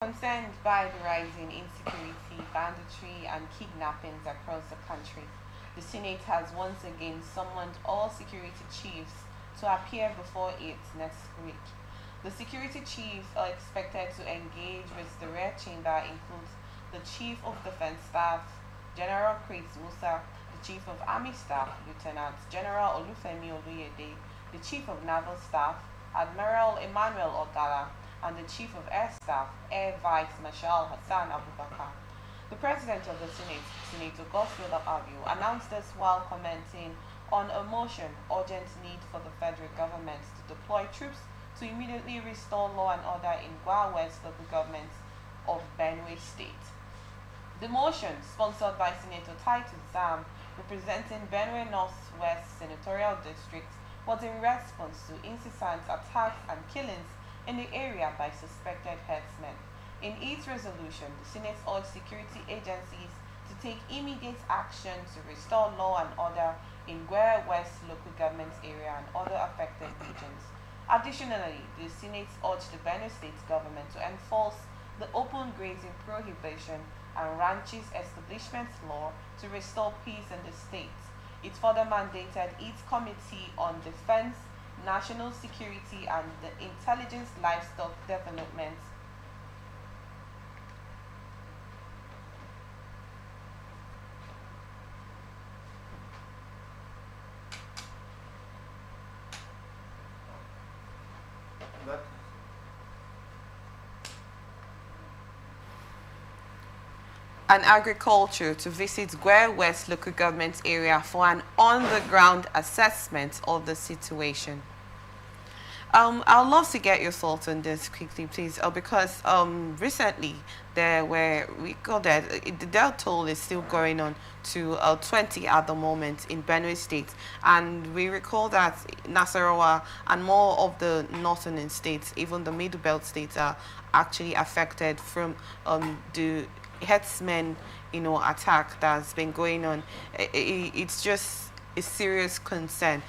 Concerned by the rising insecurity, banditry, and kidnappings across the country, the Senate has once again summoned all security chiefs to appear before it next week. The security chiefs are expected to engage with the Red Chamber includes the Chief of Defense Staff, General Chris Musa, the Chief of Army Staff, Lieutenant General Olufemi Oluyede, the Chief of Naval Staff, Admiral Emmanuel Ogala, and the Chief of Air Staff, Air Vice Marshal Hassan Abubakar. The President of the Senate, Senator Godswill Akpabio, announced this while commenting on a motion urgent need for the federal government to deploy troops to immediately restore law and order in Gwa West local government of Benue State. The motion, sponsored by Senator Titus Zam, representing Benue Northwest Senatorial District, was in response to incessant attacks and killings in the area by suspected herdsmen. In its resolution, the Senate urged security agencies to take immediate action to restore law and order in Gwere West local government area and other affected regions. Additionally, the Senate urged the Benue State government to enforce the open grazing prohibition and ranches establishment law to restore peace in the state. It further mandated its Committee on Defense, National Security and the Intelligence Livestock Development and Agriculture to visit Gwere West local government area for an on-the-ground assessment of the situation. I'd love to get your thoughts on this quickly, please, because recently we got that the death toll is still going on to 20 at the moment in Benue State, and we recall that Nasarawa and more of the northern states, even the Middle Belt states, are actually affected from the herdsmen, attack that's been going on. It's just a serious concern,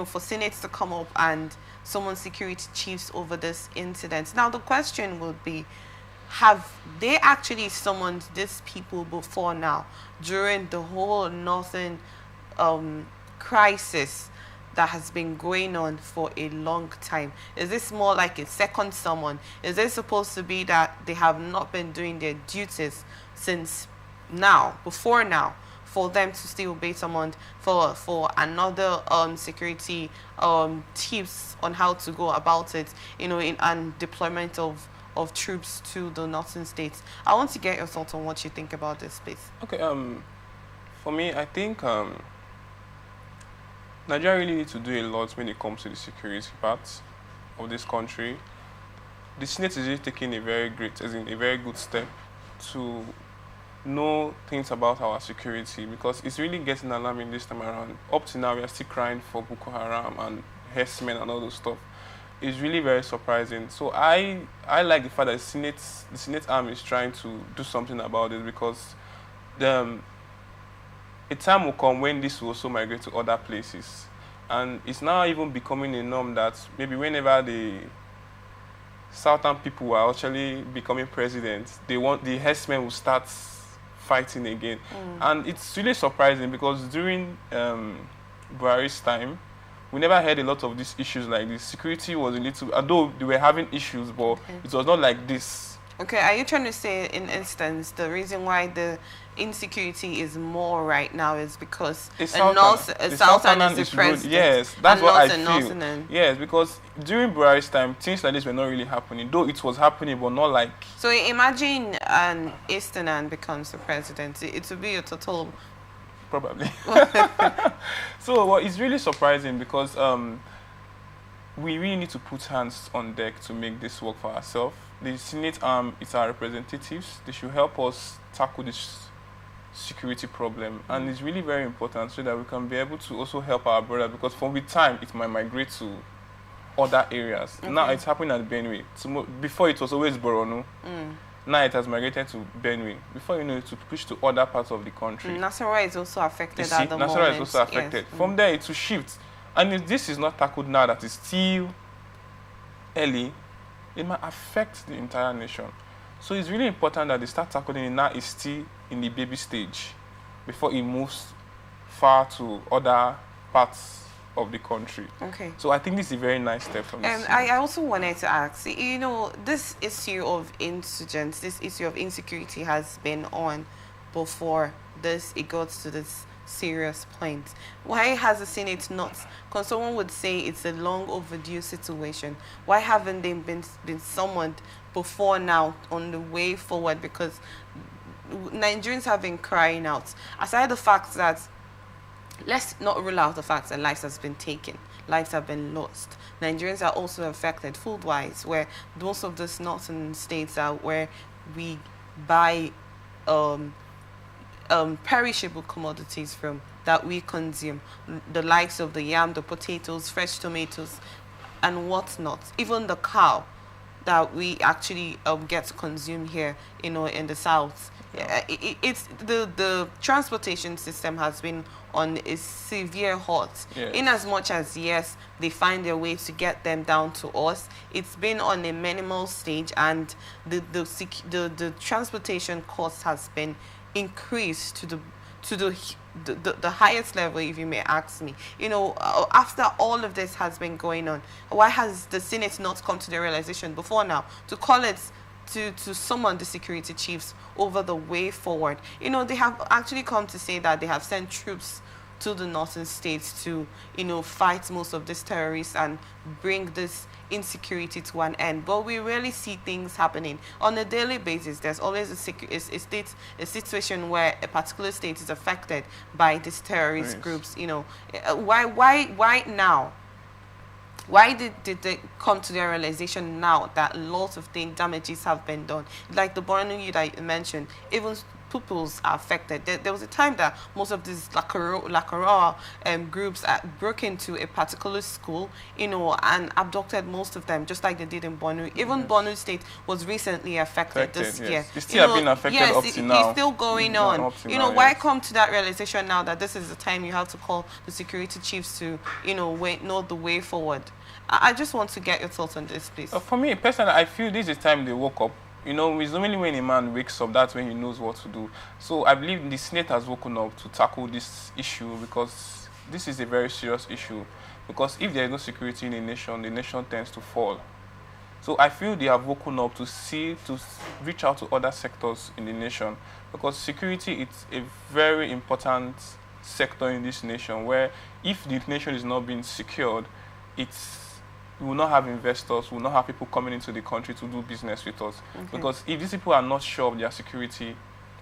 for Senate to come up and summon security chiefs over this incident. Now, the question would be, have they actually summoned these people before now during the whole northern crisis that has been going on for a long time? Is this more like a second summon? Is it supposed to be that they have not been doing their duties since before now, for them to still be summoned for another security tips on how to go about it, and deployment of troops to the northern states? I want to get your thoughts on what you think about this, please. Okay, for me, I think Nigeria really needs to do a lot when it comes to the security part of this country. The Senate is really taking a very good step to know things about our security, because it's really getting alarming this time around. Up to now, we are still crying for Boko Haram and herdsmen and all those stuff. It's really very surprising. So I like the fact that the Senate arm is trying to do something about it, because a time will come when this will also migrate to other places. And it's now even becoming a norm that maybe whenever the southern people are actually becoming president, the herdsmen will start fighting again. And it's really surprising, because during Buhari's time, we never had a lot of these issues like this. Security was a little, although they were having issues, but it was not like this. Okay, are you trying to say, in instance, the reason why the insecurity is more right now is because a southern is the president? Yes, that's what I feel. Northern. Yes, because during Buhari's time, things like this were not really happening, though it was happening, but not like... So imagine an Easterner becomes the president. It would be a total... Probably. So well, it's really surprising, because we really need to put hands on deck to make this work for ourselves. The Senate it's our representatives. They should help us tackle this security problem, and it's really very important so that we can be able to also help our brother, because with time it might migrate to other areas. Now it's happening at Benue. Before it was always Borno. Now it has migrated to Benue. Before you know it, to push to other parts of the country. Nasarawa is also affected at the moment. Nasarawa is also affected. Yes. From there, it will shift. And if this is not tackled now, that is still early, it might affect the entire nation. So it's really important that they start tackling it now. It's still in the baby stage before it moves far to other parts of the country. Okay. So I think this is a very nice step from the I also wanted to ask, you know, this issue of insurgents, this issue of insecurity has been on before it got to this serious point. Why has the Senate not, because someone would say it's a long overdue situation, why haven't they been summoned before now on the way forward? Because Nigerians have been crying out. Aside the fact that, let's not rule out the fact that lives has been taken, lives have been lost. Nigerians are also affected food-wise, where most of the northern states are where we buy perishable commodities from that we consume, the likes of the yam, the potatoes, fresh tomatoes, and whatnot. Even the cow that we actually get to consume here, you know, in the south. It's the transportation system has been on a severe halt. Yes. In as much as, yes, they find their way to get them down to us, it's been on a minimal stage, and the transportation cost has been increased to the highest level, if you may ask me. You know, after all of this has been going on, why has the Senate not come to the realization before now to call it, to summon the security chiefs over the way forward? You know, they have actually come to say that they have sent troops to the northern states to, you know, fight most of these terrorists and bring this insecurity to an end. But we rarely see things happening on a daily basis. There's always a situation where a particular state is affected by these terrorist groups. You know, why now? Why did they come to their realization now that lots of damages have been done? Like the Borno that you mentioned, even pupils are affected. There was a time that most of these Lakara groups broke into a particular school, you know, and abducted most of them, just like they did in Borno. Even Borno State was recently affected this year. It's still been affected up to now. It's still going on. You know, why come to that realization now that this is the time you have to call the security chiefs to, you know, know the way forward? I just want to get your thoughts on this, please. For me, personally, I feel this is the time they woke up. You know, it's only when a man wakes up, that's when he knows what to do. So I believe the Senate has woken up to tackle this issue, because this is a very serious issue. Because if there is no security in the nation tends to fall. So I feel they have woken up to reach out to other sectors in the nation. Because security is a very important sector in this nation, where if the nation is not being secured, we will not have investors, we will not have people coming into the country to do business with us. Okay. Because if these people are not sure of their security,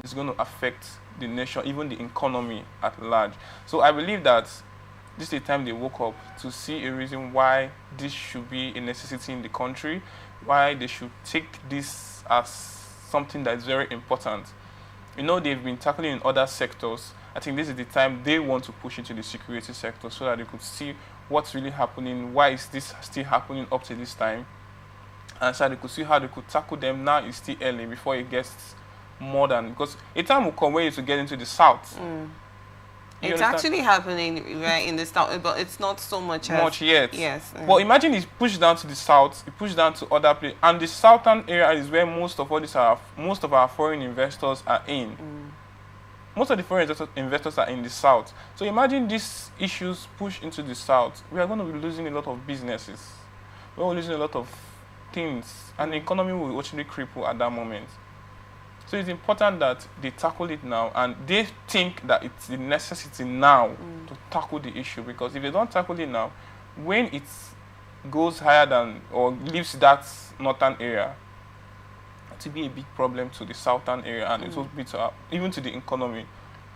it's going to affect the nation, even the economy at large. So I believe that this is the time they woke up to see a reason why this should be a necessity in the country, why they should take this as something that is very important. You know, they've been tackling in other sectors. I think this is the time they want to push into the security sector so that they could see what's really happening, why is this still happening up to this time, and so they could see how they could tackle them. Now it's still early before it gets more than, because a time will come where you to get into the south. It's actually happening right in the south, but it's not so much yet. Yes. Well, imagine it's pushed down to the south, it pushed down to other places, and the southern area is where most of our foreign investors are in. Most of the foreign investors are in the south. So imagine these issues push into the south. We are going to be losing a lot of businesses. We are losing a lot of things. And the economy will actually cripple at that moment. So it's important that they tackle it now. And they think that it's the necessity now to tackle the issue. Because if they don't tackle it now, when it goes higher than or leaves that northern area, to be a big problem to the southern area, and it will be even to the economy,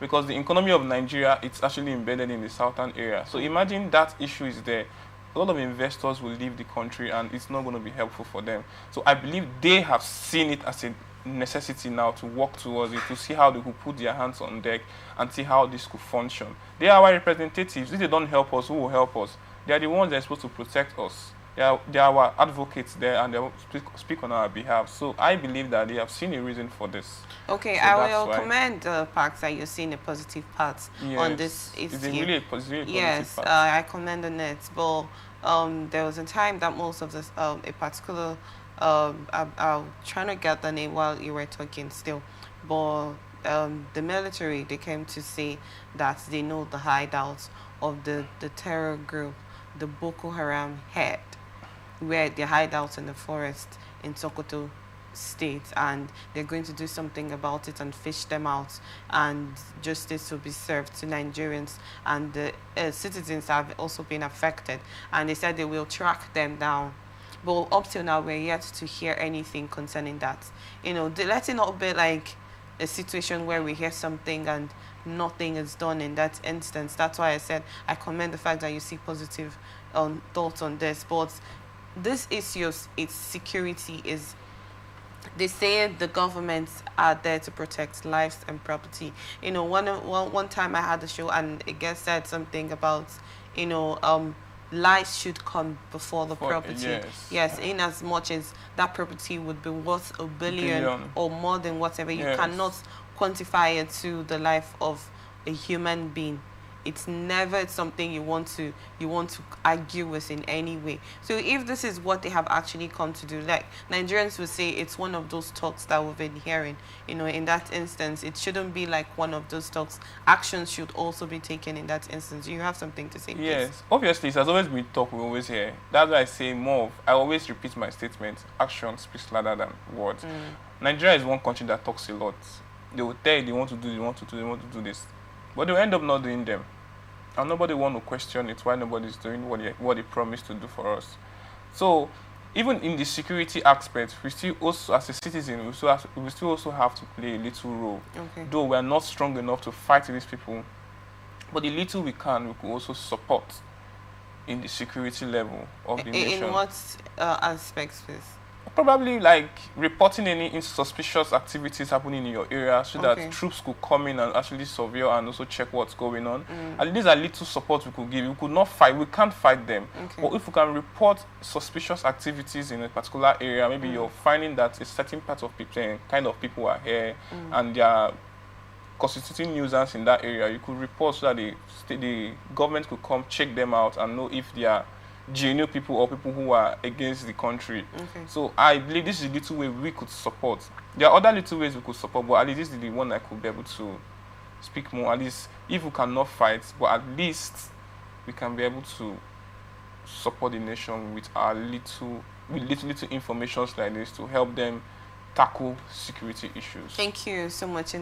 because the economy of Nigeria, it's actually embedded in the southern area. So imagine that issue is there. A lot of investors will leave the country, and it's not going to be helpful for them. So I believe they have seen it as a necessity now to work towards it, to see how they could put their hands on deck and see how this could function. They are our representatives. If they don't help us, who will help us? They are the ones that are supposed to protect us. They are our advocates there, and they will speak on our behalf. So I believe that they have seen a reason for this. Okay, so I will commend the parts that you're seeing a positive part on this issue. It's really a positive yes, I commend the net. But there was a time that most of this, a particular I'll try to get the name while you were talking still, but the military, they came to say that they know the hideouts of the terror group, the Boko Haram head, where they hide out in the forest in Sokoto state, and they're going to do something about it and fish them out, and justice will be served to Nigerians, and the citizens have also been affected, and they said they will track them down. But up till now, we're yet to hear anything concerning that. Let it not be like a situation where we hear something and nothing is done in that instance. That's why I said I commend the fact that you see positive thoughts on this. But this issues, its security is, they say the governments are there to protect lives and property. One time I had a show and a guest said something about, lives should come before the property. Yes. Yes, in as much as that property would be worth a billion or more than whatever, you cannot quantify it to the life of a human being. It's never something you want to argue with in any way. So if this is what they have actually come to do, like Nigerians would say, it's one of those talks that we've been hearing. In that instance, it shouldn't be like one of those talks. Actions should also be taken in that instance. You have something to say, please? Yes, obviously, it has always been talk we always hear. That's why I say more. I always repeat my statement: action speaks louder than words. Nigeria is one country that talks a lot. They will tell you they want to do this, but they'll end up not doing them. And nobody want to question it, why nobody's doing what they promised to do for us. So even in the security aspect, we still also, as a citizen, we still also have to play a little role. Okay. Though we are not strong enough to fight these people, but the little we can, we could also support in the security level of the nation. In what aspects, please? Probably like reporting any suspicious activities happening in your area, so that troops could come in and actually surveil and also check what's going on. And these are little support we could give. We could not fight, we can't fight them. But if we can report suspicious activities in a particular area, maybe you're finding that a certain part of people, kind of people are here and they are constituting nuisance in that area, you could report so that the government could come check them out and know if they are genuine people or people who are against the country. So I believe this is a little way we could support. There are other little ways we could support, but at least this is the one I could be able to speak more. At least if we cannot fight, but at least we can be able to support the nation with our little information like this to help them tackle security issues. Thank you so much.